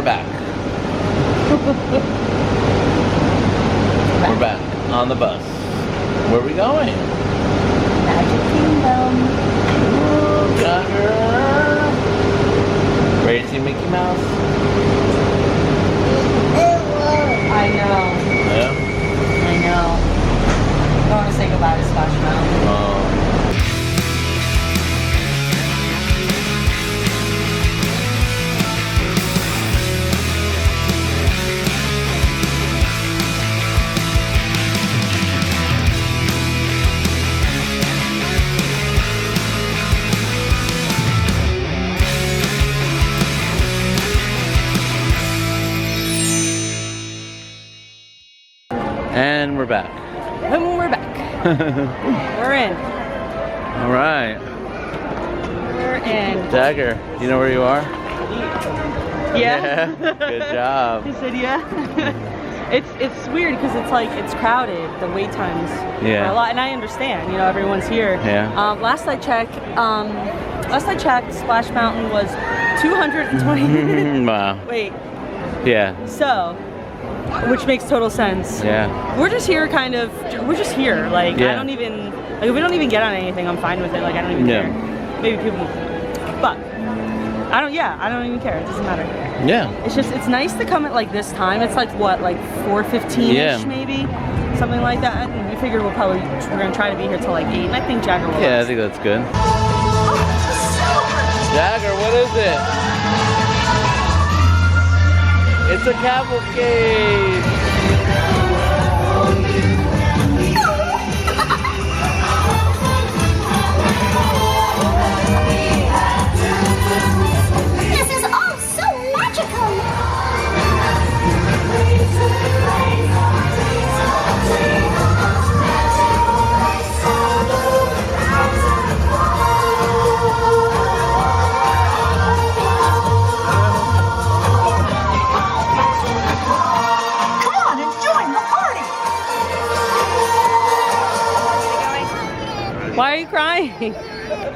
we're back. We're back on the bus. Where are we going? Magic Kingdom. Ooh, Jagger. Ready to see Mickey Mouse? I know. Yeah? I know. I want to say goodbye to Splash Mountain. Oh. And we're back. And we're back. We're in. All right. We're in. Jagger, you know where you are? Yeah. Good job. He said yeah. It's weird because it's like it's crowded. The wait times are a lot, and I understand. You know, everyone's here. Yeah. Last I checked, Splash Mountain was 220. Wow. Wait. Yeah. So. Which makes total sense. Yeah. We're just here we're just here. Like, yeah. I don't even, like, if we don't even get on anything, I'm fine with it. Like, I don't even care. Maybe people, but I don't even care. It doesn't matter. Yeah. It's just, it's nice to come at like this time. It's like what, like 4:15-ish maybe? Something like that. And we figured we're gonna try to be here till like 8. And I think Jagger will. Yeah, I think that's good. Jagger, what is it? It's a cavalcade! This is all so magical! Why are you crying?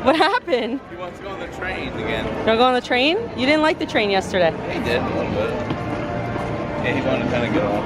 What happened? He wants to go on the train again. You want to go on the train? You didn't like the train yesterday. Yeah, he did a little bit. Yeah, he wanted to kind of get off.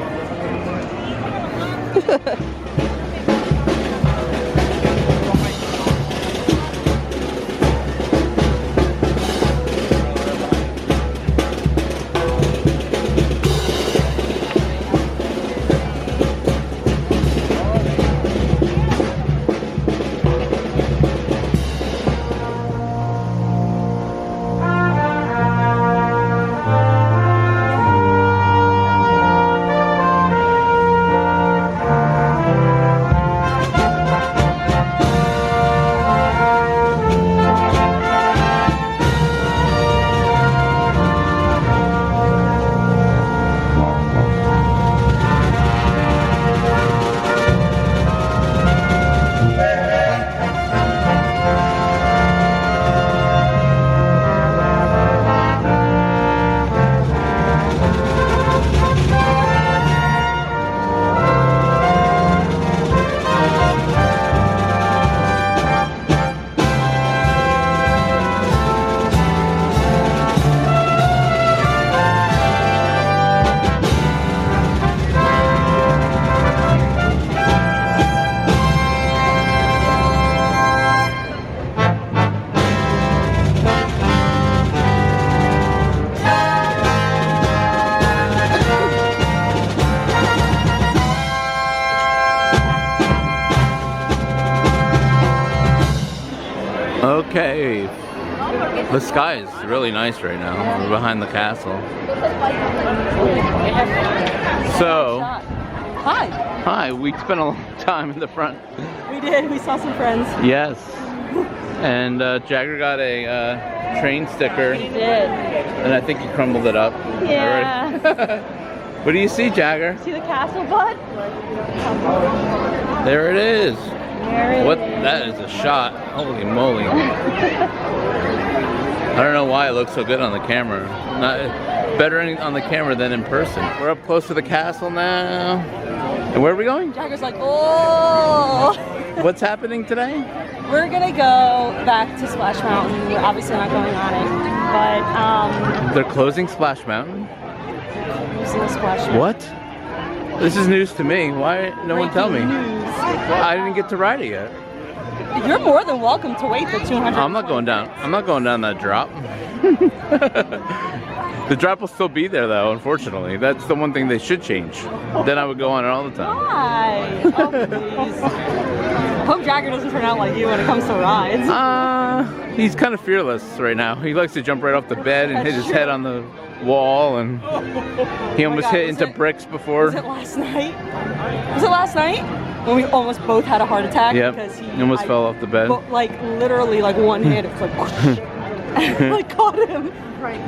Okay, the sky is really nice right now. We're behind the castle. So, hi, we spent a long time in the front. We did, we saw some friends. Yes, and Jagger got a train sticker. He did. And I think he crumbled it up. Yeah. What do you see, Jagger? See the castle, bud? There it is. There it What? is. That is a shot. Holy moly. I don't know why it looks so good on the camera. Not better on the camera than in person. We're up close to the castle now. And where are we going? Jagger's like, oh. What's happening today? We're gonna go back to Splash Mountain. We're obviously not going on it, but They're closing Splash Mountain? There's a little splash mountain. What? This is news to me. Why no one tell me? Breaking news. Well, I didn't get to ride it yet. You're more than welcome to wait the 200. I'm not going down. I'm not going down that drop. The drop will still be there though, unfortunately. That's the one thing they should change. Then I would go on it all the time. Why? Oh, please. Hope Jagger doesn't turn out like you when it comes to rides. He's kind of fearless right now. He likes to jump right off the bed and hit his head on the wall, and he almost hit into bricks before. Was it last night? Was it last night? When we almost both had a heart attack? Yep. Because He almost fell off the bed. Like literally like one hit, it's like whoosh. I caught him.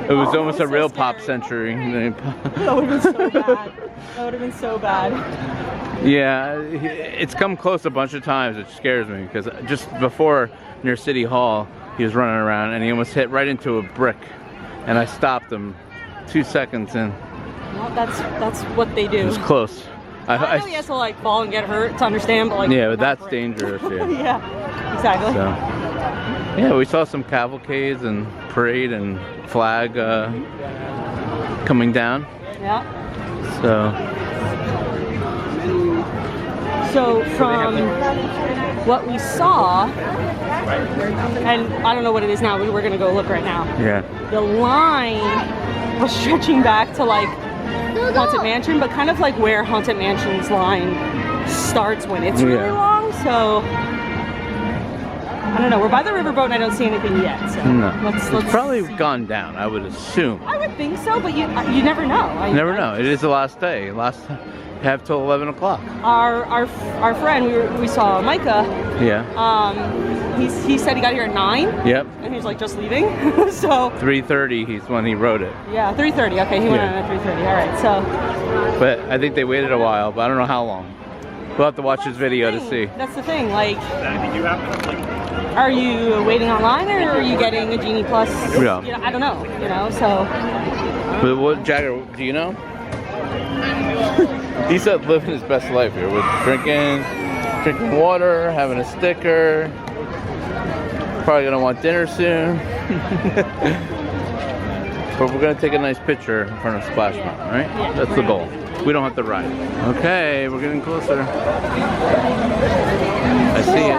It was almost a real so pop scary. century. That would have been so bad. That would have been so bad. Yeah, it's come close a bunch of times. It scares me because just before near City Hall, he was running around and he almost hit right into a brick, and I stopped him 2 seconds in. Well, that's what they do. It was close. I know he has to like fall and get hurt to understand, but like yeah, but that's break. dangerous. Yeah. Yeah, exactly. So, yeah, we saw some cavalcades and parade and flag coming down. Yeah. So from what we saw, and I don't know what it is now, but we're gonna go look right now. Yeah. The line was stretching back to like Haunted Mansion, but kind of like where Haunted Mansion's line starts when it's really long. So I don't know. We're by the riverboat and I don't see anything yet. So No. let's It's probably see. gone down, I would assume. I would think so, but you never know. Never know. It is the last day. Have till 11 o'clock. Our friend we saw Micah. Yeah. He said he got here at 9. Yep. And he was like just leaving. So 3:30. He's when he wrote it. yeah, 3:30. Okay, he went on at 3:30. All right. So. But I think they waited a while, but I don't know how long. We'll have to watch his video to see. That's the thing. Like, are you waiting online or are you getting a Genie Plus? Yeah. You know, I don't know. You know, so. But what, Jagger? Do you know? He said living his best life here with drinking water, having a sticker. Probably gonna want dinner soon. But we're gonna take a nice picture in front of Splash Mountain, right? Yeah. That's the goal. We don't have to ride. Okay, we're getting closer. I see it.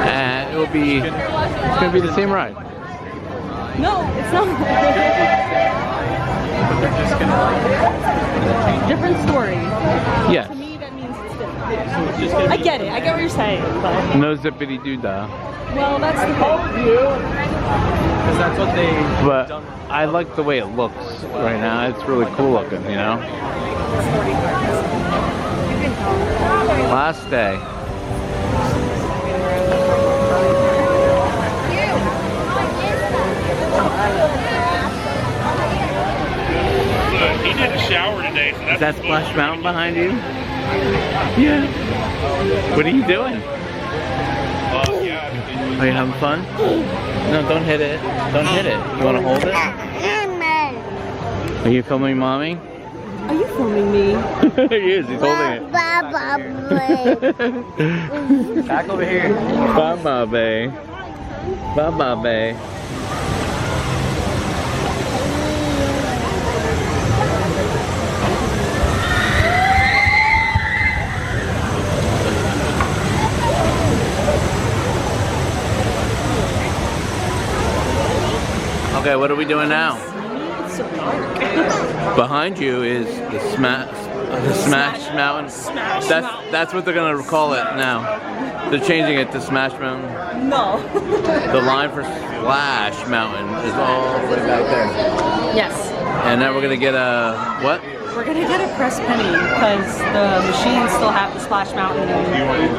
And it's gonna be the same ride. No, it's not. Different story. Yes. To me, that means it's different. I get it. I get what you're saying, but No zippity doo dah. well, that's the thing. Because that's what they. But I like the way it looks right now. It's really cool looking, you know? Last day. He did a shower today, so that's Is that Splash Mountain behind you? Yeah. What are you doing? yeah. Are you having fun? No, don't hit it. Don't hit it. You want to hold it? Are you filming mommy? Are you filming me? He is. He's holding it. Back over here. Bye, babe. Bye, babe. Okay, what are we doing now? It's so dark. Behind you is the Smash Mountain. That's what they're gonna call it now. They're changing it to Smash Mountain. No. The line for Splash Mountain is all the way back there. Yes. And then we're gonna get a what? We're gonna get a press penny because the machines still have the Splash Mountain,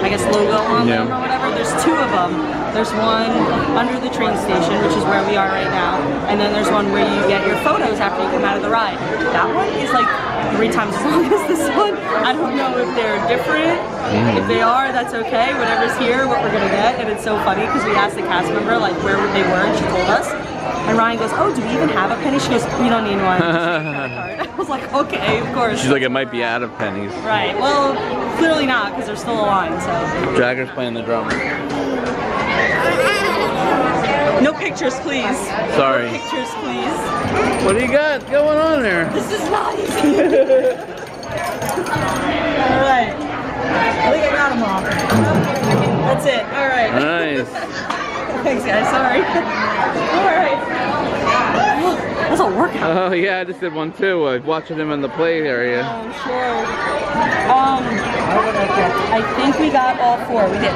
I guess, logo on them or whatever. There's 2 of them. There's one under the train station, which is where we are right now, and then there's one where you get your photos after you come out of the ride. That one is like 3 times as long as this one. I don't know if they're different. If they are, that's okay. Whatever's here, what we're gonna get. And it's so funny because we asked the cast member like where they were, and she told us. And Ryan goes, "Oh, do we even have a penny?" She goes, "We don't need one." Just a credit card. I was like, "Okay, of course." She's like, it might be out of pennies. Right. Well, clearly not because there's still a line. So. Jagger's playing the drum. No pictures. pictures, please. Sorry. No pictures, please. What do you got going on there? This is not easy. Alright. I think I got them all. That's it. Alright. Nice. Thanks, guys. Sorry. Alright. That's a workout. Oh yeah, I just did one too. Watching him in the play area. I'm sure. I think we got all 4. We did.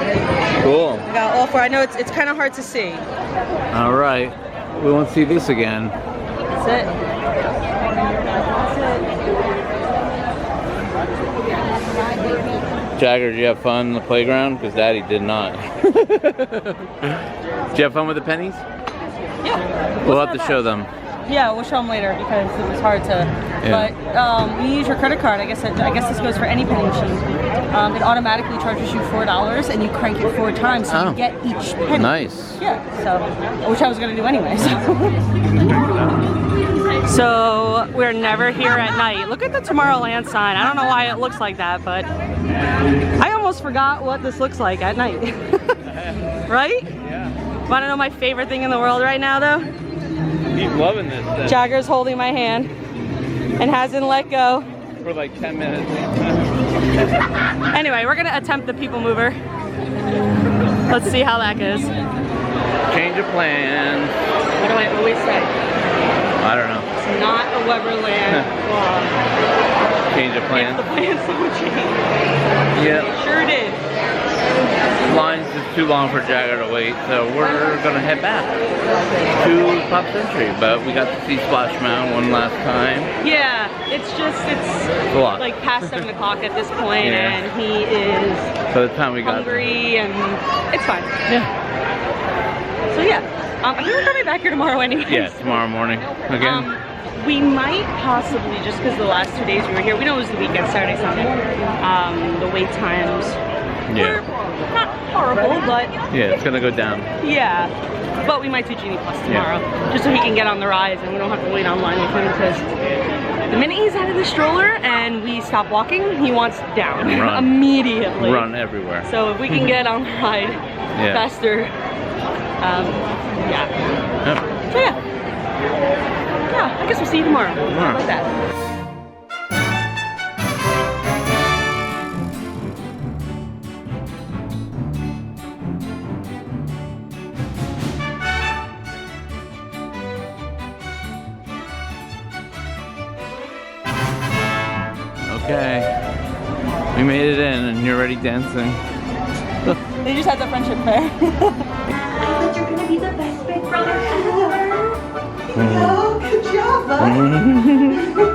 Cool. We got all 4. I know it's kind of hard to see. All right. We won't see this again. That's it. Jagger, did you have fun in the playground? Because Daddy did not. Did you have fun with the pennies? Yeah. We'll have to show them. Yeah, we'll show them later because it was hard to. But when you use your credit card, I guess this goes for any penny machine. It automatically charges you $4 and you crank it 4 times so you get each penny. Nice. Yeah. So, which I was gonna do anyway. So we're never here at night. Look at the Tomorrowland sign. I don't know why it looks like that, but I almost forgot what this looks like at night. Right? Yeah. Want to know my favorite thing in the world right now, though? He's loving this thing. Jagger's holding my hand and hasn't let go. For like 10 minutes. Anyway, we're gonna attempt the people mover. Let's see how that goes. Change of plans. What do I always say? I don't know. It's not a Weberland vlog. Change of plans. The plans don't change. Yeah. Sure did. Line's just too long for Jagger to wait, so we're gonna head back to Pop Century. But we got to see Splash Mountain one last time. Yeah, it's a lot. like past 7 o'clock at this point, Yeah. and he is By the time we got hungry, and it's fine. Yeah. So yeah, I think we're coming back here tomorrow anyway. Yeah, tomorrow morning again. We might possibly, just because the last 2 days we were here, we know it was the weekend, Saturday, Sunday. The wait times were not horrible, but yeah, it's gonna go down. yeah. But we might do Genie Plus tomorrow, just so he can get on the rides and we don't have to wait online with him, because the minute he's out of the stroller and we stop walking, he wants down immediately. Run everywhere. So if we can get on the ride faster, yeah. Yep. So yeah. Yeah, I guess we'll see you tomorrow. How about that? Okay. We made it in and you're already dancing. They just had the friendship fair. I thought you're gonna be the best big brother ever. Oh, good job, bud.